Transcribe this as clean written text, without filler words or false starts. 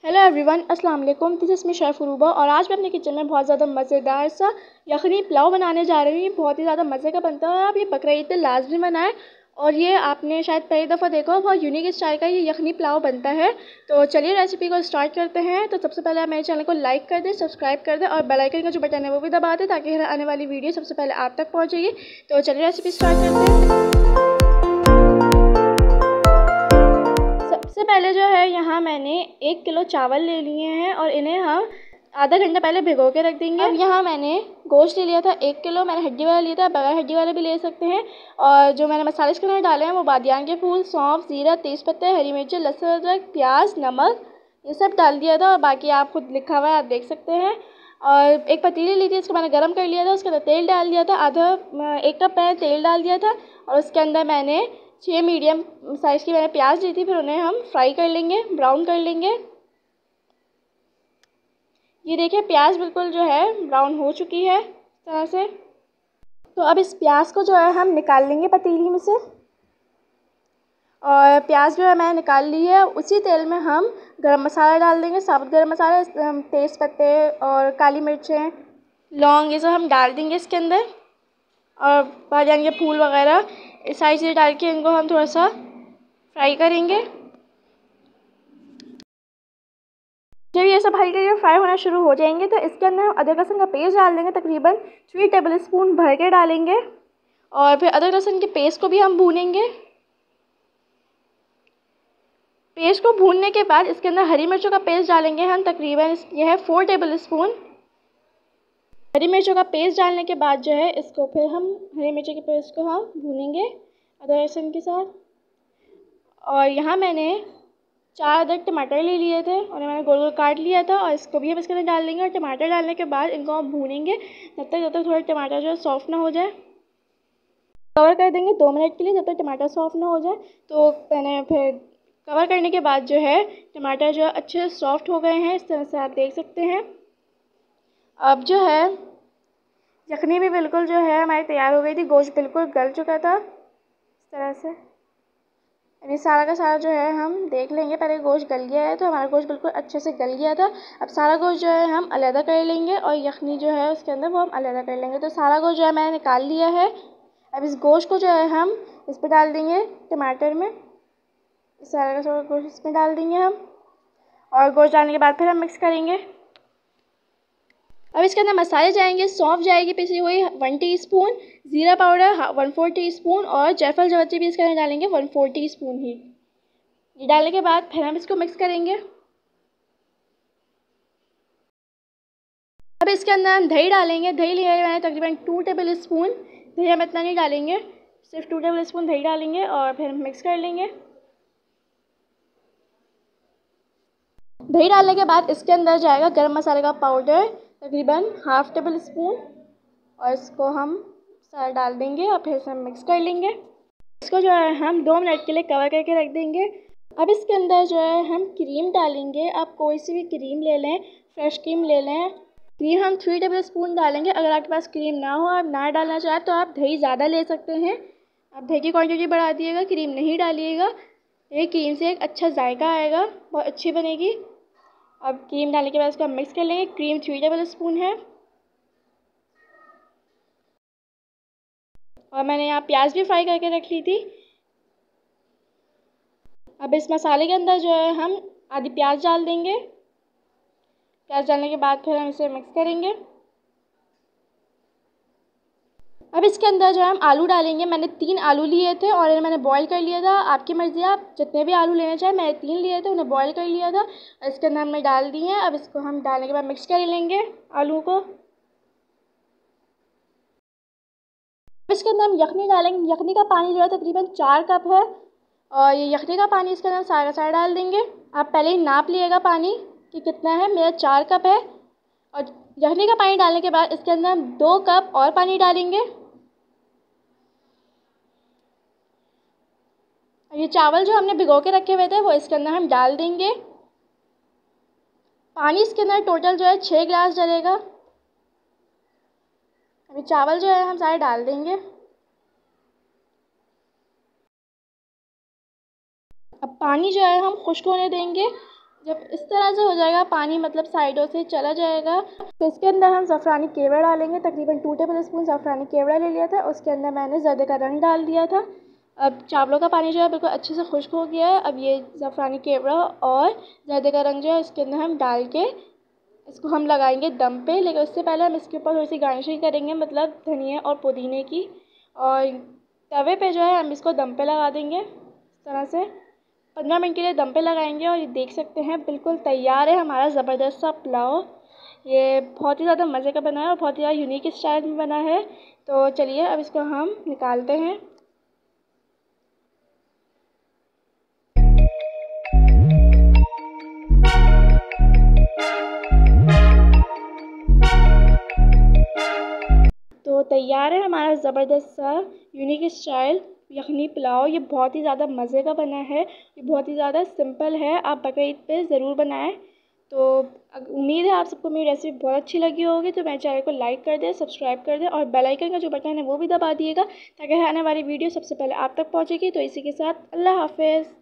Hello everyone, अस्सलाम वालेकुम। This is me chef और आज मैं अपने किचन में बहुत ज़्यादा मज़ेदार सा यखनी पुलाव बनाने जा रही हूँ। ये बहुत ही ज़्यादा मज़े का बनता है और आप ये बकरा ईद पे लाजमी बनाएं। और ये आपने शायद पहली दफ़ा देखा हो, बहुत यूनिक स्टाइल का ये यखनी पुलाव बनता है। तो चलिए रेसिपी को स्टार्ट करते हैं। तो सबसे पहले आप मेरे चैनल को लाइक कर दें, सब्सक्राइब कर दें और बेल आइकन का जो बटन है वो भी दबा दें ताकि हर आने वाली वीडियो सबसे पहले आप तक पहुँचेगी। तो चलिए रेसिपी स्टार्ट करते हैं। सबसे पहले जो है यहाँ मैंने 1 किलो चावल ले लिए हैं और इन्हें हम आधा घंटा पहले भिगो के रख देंगे। अब यहाँ मैंने गोश्त ले लिया था 1 किलो, मैंने हड्डी वाला लिया था, बगैर हड्डी वाला भी ले सकते हैं। और जो मैंने मसाले इसके अंदर डाले हैं वो बादियान के फूल, सौंफ, ज़ीरा, तेज़पत्ते, हरी मिर्ची, लहसुन, अदरक, प्याज, नमक, ये सब डाल दिया था। और बाकी आप खुद लिखा हुआ है, आप देख सकते हैं। और एक पतीली ली थी, इसको मैंने गर्म कर लिया था, उसके अंदर तेल डाल दिया था, आधा 1 कप मैंने तेल डाल दिया था। और उसके अंदर मैंने 6 मीडियम साइज़ की मैंने प्याज ली थी, फिर उन्हें हम फ्राई कर लेंगे, ब्राउन कर लेंगे। ये देखिए प्याज बिल्कुल जो है ब्राउन हो चुकी है इस तरह से। तो अब इस प्याज को जो है हम निकाल लेंगे पतीली में से। और प्याज जो है मैंने निकाल ली है। उसी तेल में हम गरम मसाला डाल देंगे, साबुत गरम मसाला, तेज़ पत्ते और काली मिर्चें, लौंग, ये सब हम डाल देंगे इसके अंदर। और बादियान के फूल वगैरह ये सारी चीज़ें डाल के इनको हम थोड़ा सा फ्राई करेंगे। जब ये सब हल्के हल्के फ्राई होना शुरू हो जाएंगे तो इसके अंदर हम अदरक लहसुन का पेस्ट डाल देंगे, तकरीबन 3 टेबल स्पून भर के डालेंगे। और फिर अदरक लहसुन के पेस्ट को भी हम भूनेंगे। पेस्ट को भूनने के बाद इसके अंदर हरी मिर्चों का पेस्ट डालेंगे हम, तकरीबन यह है 4 टेबल स्पून। हरी मिर्चों का पेस्ट डालने के बाद जो है इसको फिर हम हरी मिर्चों के पेस्ट को हम भूनेंगे अदरक लहसुन के साथ। और यहाँ मैंने 4 अदरक टमाटर ले लिए थे, उन्हें मैंने गोल गोल काट लिया था और इसको भी हम इसके अंदर डाल देंगे। और टमाटर डालने के बाद इनको हम भूनेंगे जब तक थोड़ा टमाटर जो है सॉफ्ट ना हो जाए। कवर कर देंगे 2 मिनट के लिए, जब तक टमाटर सॉफ्ट ना हो जाए। तो मैंने फिर कवर करने के बाद जो है टमाटर जो है अच्छे से सॉफ्ट हो गए हैं, इस तरह से आप देख सकते हैं। अब जो है यखनी भी बिल्कुल जो है हमारी तैयार हो गई थी, गोश्त बिल्कुल गल चुका था इस तरह से। अभी सारा का सारा जो है हम देख लेंगे। पहले गोश्त गल गया है तो हमारा गोश्त बिल्कुल अच्छे से गल गया था। अब सारा गोश्त जो है हम अलग कर लेंगे और यखनी जो है उसके अंदर वो हम अलग कर लेंगे। तो सारा गोश्त जो है मैंने निकाल लिया है। अब इस गोश्त को जो है हम इस पर डाल देंगे टमाटर में, सारा का सारा गोश्त इसमें डाल देंगे हम। और गोश्त डालने के बाद फिर हम मिक्स करेंगे। अब इसके अंदर मसाले जाएंगे, सौंफ जाएगी पिसी हुई 1 टीस्पून, ज़ीरा पाउडर 1/4 टीस्पून और जायफल जावित्री भी इसके अंदर डालेंगे 1/4 टीस्पून ही। ये डालने के बाद फिर हम इसको मिक्स करेंगे। अब इसके अंदर हम दही डालेंगे। दही लिया है मैंने तकरीबन 2 टेबल स्पून। दही हम इतना नहीं डालेंगे, सिर्फ 2 टेबल स्पून दही डालेंगे और फिर मिक्स कर लेंगे। दही डालने के बाद इसके अंदर जाएगा गरम मसाले का पाउडर तकरीबन 1/2 टेबल स्पून और इसको हम सारा डाल देंगे और फिर से हम मिक्स कर लेंगे। इसको जो है हम 2 मिनट के लिए कवर करके रख देंगे। अब इसके अंदर जो है हम क्रीम डालेंगे। आप कोई सी भी क्रीम ले लें, फ्रेश क्रीम ले लें। क्रीम हम 3 टेबल स्पून डालेंगे। अगर आपके पास क्रीम ना हो, आप ना डालना चाहें तो आप दही ज़्यादा ले सकते हैं। आप दही की क्वांटिटी बढ़ा दिएगा, क्रीम नहीं डालिएगा। ये क्रीम से एक अच्छा जायका आएगा, बहुत अच्छी बनेगी। अब क्रीम डालने के बाद इसको हम मिक्स कर लेंगे। क्रीम 3 टेबल स्पून है। और मैंने यहाँ प्याज भी फ्राई करके रख ली थी। अब इस मसाले के अंदर जो है हम आधी प्याज डाल देंगे। प्याज डालने के बाद फिर हम इसे मिक्स करेंगे। अब इसके अंदर जो है हम आलू डालेंगे। मैंने 3 आलू लिए थे और इन्हें मैंने बॉईल कर लिया था। आपकी मर्ज़ी, आप जितने भी आलू लेना चाहें। मैंने 3 लिए थे, उन्हें बॉईल कर लिया था और इसके अंदर हमने डाल दिए हैं। अब इसको हम डालने के बाद मिक्स कर लेंगे आलू को। इसके अंदर हम यखनी डालेंगे। यखनी का पानी जो है तकरीबन 4 कप है और ये यखनी का पानी इसके अंदर सारा का सारा डाल देंगे। आप पहले ही नाप लिएगा पानी कि कितना है। मेरा 4 कप है। और यखनी का पानी डालने के बाद इसके अंदर हम 2 कप और पानी डालेंगे। ये चावल जो हमने भिगो के रखे हुए थे वो इसके अंदर हम डाल देंगे। पानी इसके अंदर टोटल जो है 6 गिलास डलेगा। अभी चावल जो है हम सारे डाल देंगे। अब पानी जो है हम खुश्क होने देंगे जब इस तरह से हो जाएगा, पानी मतलब साइडों से चला जाएगा, तो इसके अंदर हम ज़ाफ़रानी केवड़ा डालेंगे। तकरीबन 2 टेबल स्पून ज़ाफ़रानी केवड़ा ले लिया था। उसके अंदर मैंने ज़र्दे का रंग डाल दिया था। अब चावलों का पानी जो है बिल्कुल अच्छे से खुश्क हो गया है। अब ये ज़ाफ़रानी केवड़ा और ज़र्दे का रंग जो है इसके अंदर हम डाल के इसको हम लगाएंगे दम पे। लेकिन उससे पहले हम इसके ऊपर थोड़ी सी गार्निशिंग करेंगे, मतलब धनिया और पुदीने की। और तवे पे जो है हम इसको दम पे लगा देंगे इस तरह से। 15 मिनट के लिए दम पे लगाएंगे। और ये देख सकते हैं बिल्कुल तैयार है हमारा ज़बरदस्त सा पुलाव। ये बहुत ही ज़्यादा मज़े का बना है और बहुत ही ज़्यादा यूनिक स्टाइल में बना है। तो चलिए अब इसको हम निकालते हैं। तो तैयार है हमारा ज़बरदस्त सा यूनिक स्टाइल यखनी पुलाव। ये बहुत ही ज़्यादा मज़े का बना है। ये बहुत ही ज़्यादा सिंपल है। आप बकरीद पे ज़रूर बनाएं। तो उम्मीद है आप सबको मेरी रेसिपी बहुत अच्छी लगी होगी। तो मेरे चैनल को लाइक कर दें, सब्सक्राइब कर दें और बेल आइकन का जो बटन है वो भी दबा दिएगा, ताकि आने वाली वीडियो सबसे पहले आप तक पहुँचेगी। तो इसी के साथ अल्लाह हाफ़िज़।